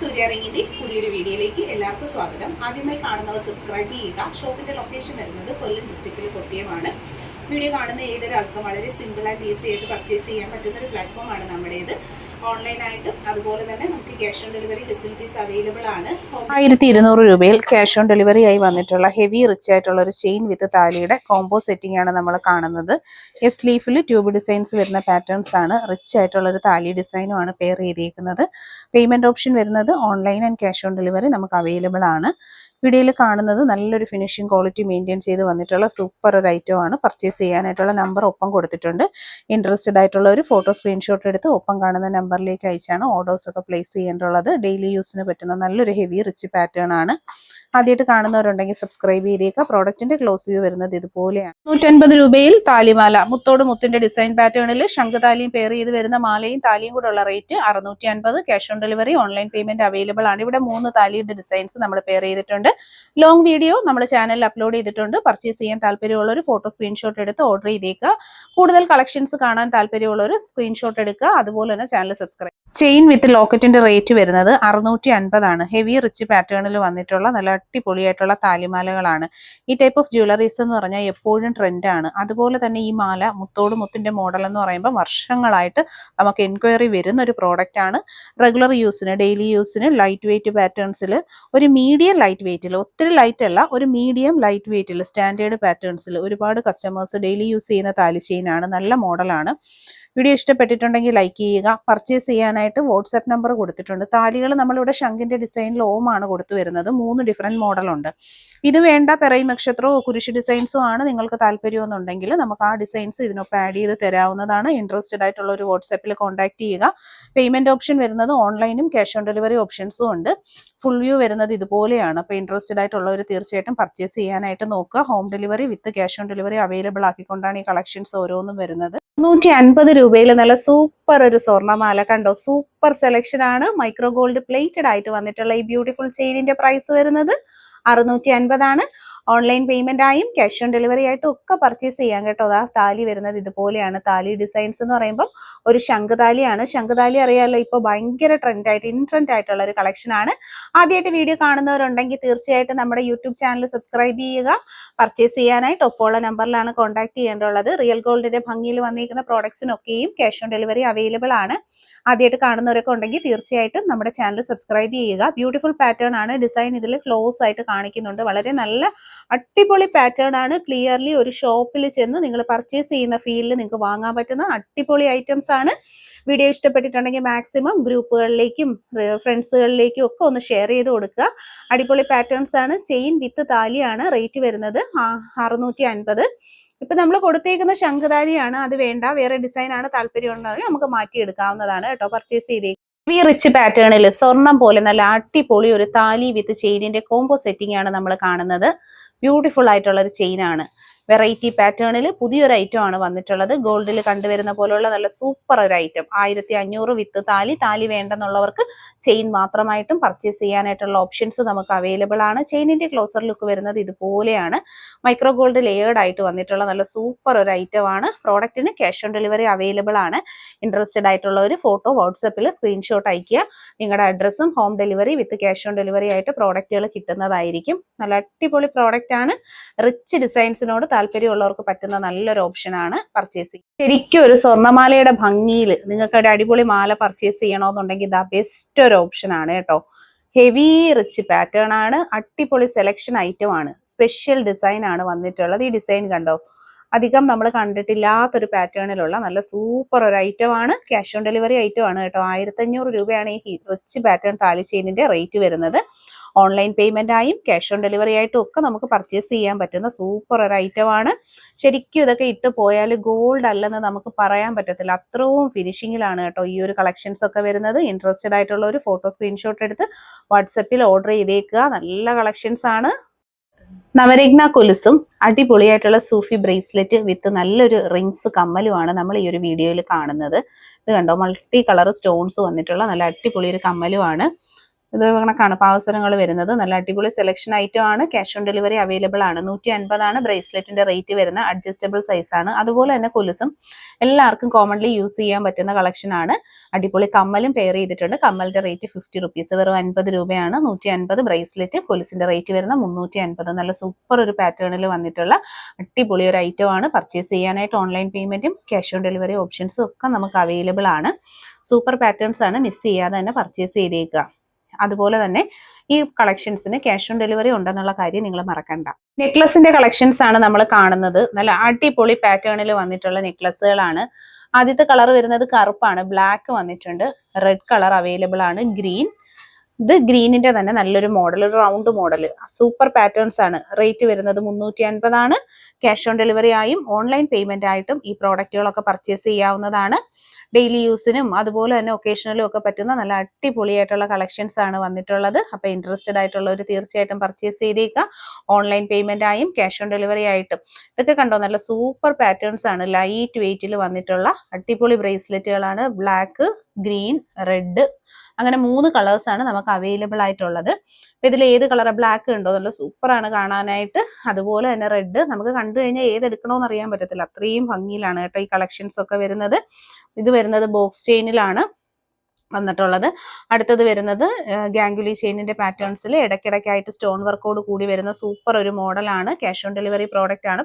സൂര്യാറിങ്ങിന്റെ പുതിയൊരു വീഡിയോയിലേക്ക് എല്ലാവർക്കും സ്വാഗതം. ആദ്യമായി കാണുന്നവർ സബ്സ്ക്രൈബ് ചെയ്യുക. ഷോപ്പിന്റെ ലൊക്കേഷൻ വരുന്നത് കൊല്ലം ഡിസ്ട്രിക്റ്റിലെ കൊട്ടിയമാണ്. വീഡിയോ കാണുന്ന ഏതൊരാൾക്കും വളരെ സിമ്പിൾ ആൻഡ് ഈസി ആയിട്ട് പർച്ചേസ് ചെയ്യാൻ പറ്റുന്ന ഒരു പ്ലാറ്റ്ഫോമാണ് നമ്മുടേത്. ഓൺലൈനായിട്ടും അതുപോലെ തന്നെ നമുക്ക് cash on delivery facilities available ആണ്. 1200 രൂപയിൽ ക്യാഷ് ഓൺ ഡെലിവറി ആയി വന്നിട്ടുള്ള ഹെവി റിച്ച് ആയിട്ടുള്ള ഒരു ചെയിൻ വിത്ത് താലിയുടെ കോംബോ സെറ്റിംഗ് ആണ് നമ്മൾ കാണുന്നത്. എസ് ലീഫിൽ ട്യൂബ് ഡിസൈൻസ് വരുന്ന പാറ്റേൺസ് ആണ്. റിച്ച് ആയിട്ടുള്ള ഒരു താലി ഡിസൈനും ആണ് പെയർ ചെയ്തിരിക്കുന്നത്. പേയ്മെന്റ് ഓപ്ഷൻ വരുന്നത് online and cash on delivery നമുക്ക് അവൈലബിൾ ആണ്. വീഡിയോയിൽ കാണുന്നത് നല്ലൊരു ഫിനിഷിംഗ് ക്വാളിറ്റി മെയിൻറ്റെയിൻ ചെയ്ത് വന്നിട്ടുള്ള സൂപ്പർ ഒരു ഐറ്റം ആണ്. പർച്ചേസ് ചെയ്യാനായിട്ടുള്ള നമ്പർ ഒപ്പം കൊടുത്തിട്ടുണ്ട്. ഇൻട്രസ്റ്റഡ് ആയിട്ടുള്ള ഒരു ഫോട്ടോ സ്ക്രീൻഷോട്ട് എടുത്ത് ഒപ്പം കാണുന്ന നമ്പറിലേക്ക് അയച്ചാണ് ഓർഡേഴ്സ് ഒക്കെ പ്ലേസ് ചെയ്യേണ്ടുള്ളത്. ഡെയിലി യൂസിന് പറ്റുന്ന നല്ലൊരു ഹെവി റിച്ച് പാറ്റേൺ ആണ്. ആദ്യമായിട്ട് കാണുന്നവരുണ്ടെങ്കിൽ സബ്സ്ക്രൈബ് ചെയ്തേക്കുക. പ്രോഡക്റ്റിന്റെ ക്ലോസ് വ്യൂ വരുന്നത് ഇതുപോലെയാണ്. 150 രൂപയിൽ താലിമാല മുത്തോട് മുത്തിന്റെ ഡിസൈൻ പാറ്റേണിൽ ശംഖുതാലിയും പെയർ ചെയ്ത് വരുന്ന മാലയും താലിയും കൂടെ ഉള്ള rate 650. Cash on delivery online payment available ആണ്. ഇവിടെ 3 താലിയുടെ ഡിസൈൻസ് നമ്മൾ പെയർ ചെയ്തിട്ടുണ്ട്. ലോങ് വീഡിയോ നമ്മുടെ ചാനലിൽ അപ്ലോഡ് ചെയ്തിട്ടുണ്ട്. പർച്ചേസ് ചെയ്യാൻ താല്പര്യമുള്ളവർ ഫോട്ടോ സ്ക്രീൻഷോട്ട് എടുത്ത് ഓർഡർ ചെയ്തേക്കുക. കൂടുതൽ കളക്ഷൻസ് കാണാൻ താല്പര്യമുള്ളവർ സ്ക്രീൻഷോട്ട് എടുക്കുക. അതുപോലെ തന്നെ ചാനൽ സബ്സ്ക്രൈബ്. ചെയിൻ വിത്ത് ലോക്കറ്റിന്റെ റേറ്റ് വരുന്നത് 650 ആണ്. ഹെവി റിച്ച് പാറ്റേണിൽ വന്നിട്ടുള്ള നല്ല അടിപൊളിയായിട്ടുള്ള താലിമാലകളാണ്. ഈ ടൈപ്പ് ഓഫ് ജ്വല്ലറീസ് എന്ന് പറഞ്ഞാൽ എപ്പോഴും ട്രെൻഡാണ്. അതുപോലെ തന്നെ ഈ മാല മുത്തോട് മുത്തിന്റെ മോഡൽ എന്ന് പറയുമ്പോൾ വർഷങ്ങളായിട്ട് നമുക്ക് എൻക്വയറി വരുന്ന ഒരു പ്രോഡക്റ്റ് ആണ്. റെഗുലർ യൂസിന് ഡെയിലി യൂസിന് ലൈറ്റ് വെയിറ്റ് പാറ്റേൺസിൽ ഒരു മീഡിയം ലൈറ്റ് വെയിറ്റിൽ, ഒത്തിരി ലൈറ്റ് അല്ല, ഒരു മീഡിയം ലൈറ്റ് വെയിറ്റിൽ സ്റ്റാൻഡേർഡ് പാറ്റേൺസിൽ ഒരുപാട് കസ്റ്റമേഴ്സ് ഡെയിലി യൂസ് ചെയ്യുന്ന താലി ചെയിനാണ്. നല്ല മോഡലാണ്. വീഡിയോ ഇഷ്ടപ്പെട്ടിട്ടുണ്ടെങ്കിൽ ലൈക്ക് ചെയ്യുക. പർച്ചേസ് ചെയ്യാനായിട്ട് വാട്സ്ആപ്പ് നമ്പർ കൊടുത്തിട്ടുണ്ട്. താലികൾ നമ്മളിവിടെ ശംഖിന്റെ ഡിസൈനിൽ ഓമാണ് കൊടുത്തു വരുന്നത്. 3 ഡിഫറെന്റ് മോഡലുണ്ട്. ഇത് വേണ്ട പിറയി നക്ഷത്രവും കുരിശ് ഡിസൈൻസും ആണ് നിങ്ങൾക്ക് താല്പര്യമെന്നുണ്ടെങ്കിൽ നമുക്ക് ആ ഡിസൈൻസ് ഇതിനൊപ്പം ആഡ് ചെയ്ത് തരാവുന്നതാണ്. ഇൻട്രസ്റ്റഡ് ആയിട്ടുള്ള ഒരു വാട്സ്ആപ്പിൽ കോൺടാക്ട് ചെയ്യുക. പേയ്മെന്റ് ഓപ്ഷൻ വരുന്നത് ഓൺലൈനും ക്യാഷ് ഓൺ ഡെലിവറി ഓപ്ഷൻസും ഉണ്ട്. ഫുൾ വ്യൂ വരുന്നത് ഇതുപോലെയാണ്. അപ്പോൾ ഇൻട്രസ്റ്റഡ് ആയിട്ടുള്ളവർ തീർച്ചയായിട്ടും പർച്ചേസ് ചെയ്യാനായിട്ട് നോക്കുക. Home delivery with cash on delivery available ആക്കിക്കൊണ്ടാണ് ഈ കളക്ഷൻസ് ഓരോന്നും വരുന്നത്. 150 രൂപയിൽ നല്ല സൂപ്പർ ഒരു സ്വർണ്ണമാല കണ്ടോ. സൂപ്പർ സെലക്ഷൻ ആണ്. മൈക്രോ ഗോൾഡ് പ്ലേറ്റഡ് ആയിട്ട് വന്നിട്ടുള്ള ഈ ബ്യൂട്ടിഫുൾ ചെയിനിന്റെ പ്രൈസ് വരുന്നത് 650 ആണ്. ഓൺലൈൻ പേയ്മെന്റ് ആയും ക്യാഷ് ഓൺ ഡെലിവറി ആയിട്ടും ഒക്കെ പർച്ചേസ് ചെയ്യാം കേട്ടോ. അതാ താലി വരുന്നത് ഇതുപോലെയാണ്. താലി ഡിസൈൻസ് എന്ന് പറയുമ്പോൾ ഒരു ശംഖുതാലിയാണ്. ശംഖുതാലി അറിയാമല്ലോ, ഇപ്പോൾ ഭയങ്കര ഇൻട്രെൻഡ് ആയിട്ടുള്ള ഒരു കളക്ഷൻ ആണ്. ആദ്യമായിട്ട് വീഡിയോ കാണുന്നവരുണ്ടെങ്കിൽ തീർച്ചയായിട്ടും നമ്മുടെ യൂട്യൂബ് ചാനൽ സബ്സ്ക്രൈബ് ചെയ്യുക. പർച്ചേസ് ചെയ്യാനായിട്ട് ഒപ്പമുള്ള നമ്പറിലാണ് കോൺടാക്ട് ചെയ്യേണ്ടത്. റിയൽ ഗോൾഡിന്റെ ഭംഗിയിൽ വന്നിരിക്കുന്ന പ്രോഡക്ട്സിനൊക്കെയും ക്യാഷ് ഓൺ ഡെലിവറി അവൈലബിൾ ആണ്. ആദ്യമായിട്ട് കാണുന്നവരൊക്കെ ഉണ്ടെങ്കിൽ തീർച്ചയായിട്ടും നമ്മുടെ ചാനൽ സബ്സ്ക്രൈബ് ചെയ്യുക. ബ്യൂട്ടിഫുൾ പാറ്റേൺ ആണ്. ഡിസൈൻ ഇതിൽ ഫ്ലോസ് ആയിട്ട് കാണിക്കുന്നുണ്ട്. വളരെ നല്ല അടിപൊളി പാറ്റേൺ ആണ്. ക്ലിയർലി ഒരു ഷോപ്പിൽ ചെന്ന് നിങ്ങൾ പർച്ചേസ് ചെയ്യുന്ന ഫീലിൽ നിങ്ങൾക്ക് വാങ്ങാൻ പറ്റുന്ന അടിപൊളി ഐറ്റംസ് ആണ്. വീഡിയോ ഇഷ്ടപ്പെട്ടിട്ടുണ്ടെങ്കിൽ മാക്സിമം ഗ്രൂപ്പുകളിലേക്കും ഫ്രണ്ട്സുകളിലേക്കും ഒക്കെ ഒന്ന് ഷെയർ ചെയ്ത് കൊടുക്കുക. അടിപൊളി പാറ്റേൺസ് ആണ്. ചെയിൻ വിത്ത് താലിയാണ്. റേറ്റ് വരുന്നത് 650. ഇപ്പൊ നമ്മൾ കൊടുത്തേക്കുന്ന ശംഖുതാലിയാണ്. അത് വേണ്ട, വേറെ ഡിസൈൻ ആണ് താല്പര്യം ഉണ്ടെങ്കിൽ നമുക്ക് മാറ്റിയെടുക്കാവുന്നതാണ് കേട്ടോ. പർച്ചേസ് ചെയ്തേ ഈ റിച്ച് പാറ്റേണിൽ സ്വർണം പോലെ നല്ല അടിപൊളി ഒരു താലി വിത്ത് ചെയിനിന്റെ കോംബോ സെറ്റിംഗ് ആണ് നമ്മൾ കാണുന്നത്. ബ്യൂട്ടിഫുൾ ആയിട്ടുള്ള ഒരു ചെയിൻ ആണ്. വെറൈറ്റി പാറ്റേണിൽ പുതിയൊരു ഐറ്റം ആണ് വന്നിട്ടുള്ളത്. ഗോൾഡിൽ കണ്ടുവരുന്ന പോലുള്ള നല്ല സൂപ്പർ ഒരു ഐറ്റം. 1500 വിത്ത് താലി. താലി വേണ്ടെന്നുള്ളവർക്ക് ചെയിൻ മാത്രമായിട്ടും പർച്ചേസ് ചെയ്യാനായിട്ടുള്ള ഓപ്ഷൻസ് നമുക്ക് അവൈലബിൾ ആണ്. ചെയിനിന്റെ ക്ലോസർ ലുക്ക് വരുന്നത് ഇതുപോലെയാണ്. മൈക്രോ ഗോൾഡ് ലെയേർഡ് ആയിട്ട് വന്നിട്ടുള്ള നല്ല സൂപ്പർ ഒരു ഐറ്റം ആണ്. പ്രോഡക്റ്റിന് ക്യാഷ് ഓൺ ഡെലിവറി അവൈലബിൾ ആണ്. ഇൻട്രസ്റ്റഡ് ആയിട്ടുള്ള ഒരു ഫോട്ടോ വാട്സപ്പിൽ സ്ക്രീൻഷോട്ട് അയക്കുക. നിങ്ങളുടെ അഡ്രസ്സും home delivery with cash on delivery ആയിട്ട് പ്രോഡക്റ്റുകൾ കിട്ടുന്നതായിരിക്കും. നല്ല അടിപൊളി പ്രോഡക്റ്റ് ആണ്. റിച്ച് ഡിസൈൻസിനോട് താല്പര്യമുള്ളവർക്ക് പറ്റുന്ന നല്ലൊരു ഓപ്ഷൻ ആണ് പർച്ചേസിങ്. ശരിക്കും ഒരു സ്വർണ്ണമാലയുടെ ഭംഗിയിൽ നിങ്ങൾക്ക് ഒരു അടിപൊളി മാല പർച്ചേസ് ചെയ്യണമെന്നുണ്ടെങ്കിൽ ഇതാ ബെസ്റ്റ് ഒരു ഓപ്ഷൻ ആണ് കേട്ടോ. ഹെവി റിച്ച് പാറ്റേൺ ആണ്. അടിപൊളി സെലക്ഷൻ ഐറ്റം ആണ്. സ്പെഷ്യൽ ഡിസൈൻ ആണ് വന്നിട്ടുള്ളത്. ഈ ഡിസൈൻ കണ്ടോ, അധികം നമ്മൾ കണ്ടിട്ടില്ലാത്തൊരു പാറ്റേണിലുള്ള നല്ല സൂപ്പർ ഒരു ഐറ്റം ആണ്. ക്യാഷ് ഓൺ ഡെലിവറി ഐറ്റം ആണ് കേട്ടോ. 1500 രൂപയാണ് ഈ റിച്ച് പാറ്റേൺ താലി ചെയിനിന്റെ റേറ്റ് വരുന്നത്. ഓൺലൈൻ പേയ്മെന്റ് ആയും ക്യാഷ് ഓൺ ഡെലിവറി ആയിട്ടും ഒക്കെ നമുക്ക് പർച്ചേസ് ചെയ്യാൻ പറ്റുന്ന സൂപ്പർ ഒരു ഐറ്റം ആണ്. ശരിക്കും ഇതൊക്കെ ഇട്ട് പോയാൽ ഗോൾഡ് അല്ലെന്ന് നമുക്ക് പറയാൻ പറ്റത്തില്ല. അത്രയും ഫിനിഷിങ്ങിലാണ് കേട്ടോ ഈ ഒരു കളക്ഷൻസ് ഒക്കെ വരുന്നത്. ഇൻട്രസ്റ്റഡ് ആയിട്ടുള്ള ഒരു ഫോട്ടോ സ്ക്രീൻഷോട്ട് എടുത്ത് വാട്സപ്പിൽ ഓർഡർ ചെയ്തേക്കുക. നല്ല കളക്ഷൻസ് ആണ്. നവരത്ന കൊലുസും അടിപൊളിയായിട്ടുള്ള സൂഫി ബ്രേസ്ലെറ്റ് വിത്ത് നല്ലൊരു റിങ്സ് കമ്മലുമാണ് നമ്മൾ ഈ ഒരു വീഡിയോയിൽ കാണുന്നത്. ഇത് കണ്ടോ, മൾട്ടി കളർ സ്റ്റോൺസ് വന്നിട്ടുള്ള നല്ല അടിപൊളി ഒരു കമ്മലുമാണ്. ഇത് കണക്കാണ് പാവസരങ്ങൾ വരുന്നത്. നല്ല അടിപൊളി സെലക്ഷൻ ഐറ്റം ആണ്. ക്യാഷ് ഓൺ ഡെലിവറി അവൈലബിൾ ആണ്. 150 ആണ് ബ്രേസ്ലെറ്റിന്റെ റേറ്റ് വരുന്ന. അഡ്ജസ്റ്റബിൾ സൈസ് ആണ്. അതുപോലെ തന്നെ കൊലുസും എല്ലാവർക്കും കോമൺലി യൂസ് ചെയ്യാൻ പറ്റുന്ന കളക്ഷൻ ആണ്. അടിപൊളി കമ്മലും പെയർ ചെയ്തിട്ടുണ്ട്. കമ്മലിന്റെ റേറ്റ് 50 റുപ്പീസ്, വെറും 50 രൂപയാണ്. 150 ബ്രേസ്ലെറ്റ്. കൊലുസിന്റെ റേറ്റ് വരുന്ന 350. നല്ല സൂപ്പർ ഒരു പാറ്റേണിൽ വന്നിട്ടുള്ള അടിപൊളി ഒരു ഐറ്റം ആണ്. പർച്ചേസ് ചെയ്യാനായിട്ട് ഓൺലൈൻ പേയ്മെന്റും ക്യാഷ് ഓൺ ഡെലിവറി ഓപ്ഷൻസും ഒക്കെ നമുക്ക് അവൈലബിൾ ആണ്. സൂപ്പർ പാറ്റേൺസ് ആണ്. മിസ് ചെയ്യാതെ തന്നെ പർച്ചേസ് ചെയ്തേക്കുക. അതുപോലെ തന്നെ ഈ കളക്ഷൻസിന് ക്യാഷ് ഓൺ ഡെലിവറി ഉണ്ടെന്നുള്ള കാര്യം നിങ്ങൾ മറക്കണ്ട. നെക്ലസിന്റെ കളക്ഷൻസ് ആണ് നമ്മൾ കാണുന്നത്. നല്ല അടിപൊളി പാറ്റേണിൽ വന്നിട്ടുള്ള നെക്ലസുകളാണ്. ആദ്യത്തെ കളർ വരുന്നത് കറുപ്പാണ്. ബ്ലാക്ക് വന്നിട്ടുണ്ട്. റെഡ് കളർ അവൈലബിൾ ആണ്. ഗ്രീൻ, ഇത് ഗ്രീനിന്റെ തന്നെ നല്ലൊരു മോഡൽ, ഒരു റൗണ്ട് മോഡൽ. സൂപ്പർ പാറ്റേൺസ് ആണ്. റേറ്റ് വരുന്നത് 350 ആണ്. ക്യാഷ് ഓൺ ഡെലിവറി ആയും ഓൺലൈൻ പേയ്മെന്റ് ആയിട്ടും ഈ പ്രോഡക്റ്റുകളൊക്കെ പർച്ചേസ് ചെയ്യാവുന്നതാണ്. ഡെയിലി യൂസിനും അതുപോലെ തന്നെ ഒക്കേഷനിലും ഒക്കെ പറ്റുന്ന നല്ല അടിപൊളിയായിട്ടുള്ള കളക്ഷൻസ് ആണ് വന്നിട്ടുള്ളത്. അപ്പൊ ഇൻട്രസ്റ്റഡ് ആയിട്ടുള്ളവർ തീർച്ചയായിട്ടും പർച്ചേസ് ചെയ്തേക്കുക. ഓൺലൈൻ പേയ്മെന്റ് ആയും ക്യാഷ് ഓൺ ഡെലിവറി ആയിട്ടും. ഇതൊക്കെ കണ്ടോ, നല്ല സൂപ്പർ പാറ്റേൺസ് ആണ്. ലൈറ്റ് വെയിറ്റിൽ വന്നിട്ടുള്ള അടിപൊളി ബ്രേസ്ലെറ്റുകളാണ്. ബ്ലാക്ക്, ഗ്രീൻ, റെഡ്, അങ്ങനെ 3 കളേഴ്സ് ആണ് നമുക്ക് അവൈലബിൾ ആയിട്ടുള്ളത്. ഇതിൽ ഏത് കളർ, ബ്ലാക്ക് ഉണ്ടോ, നല്ല സൂപ്പർ ആണ് കാണാനായിട്ട്. അതുപോലെ തന്നെ റെഡ്, നമുക്ക് കണ്ടു കഴിഞ്ഞാൽ ഏതെടുക്കണമെന്ന് അറിയാൻ പറ്റത്തില്ല, അത്രയും ഭംഗിയിലാണ് കേട്ടോ ഈ കളക്ഷൻസ് ഒക്കെ വരുന്നത്. ഇത് വരുന്നത് ബോക്സ് ചെയിനിലാണ് വന്നിട്ടുള്ളത്. അടുത്തത് വരുന്നത് ഗാംഗുലി ചെയിനിന്റെ പാറ്റേൺസിൽ ഇടയ്ക്കിടയ്ക്കായിട്ട് സ്റ്റോൺ വർക്കോട് കൂടി വരുന്ന സൂപ്പർ ഒരു മോഡലാണ്. ക്യാഷ് ഓൺ ഡെലിവറി പ്രോഡക്റ്റ് ആണ്.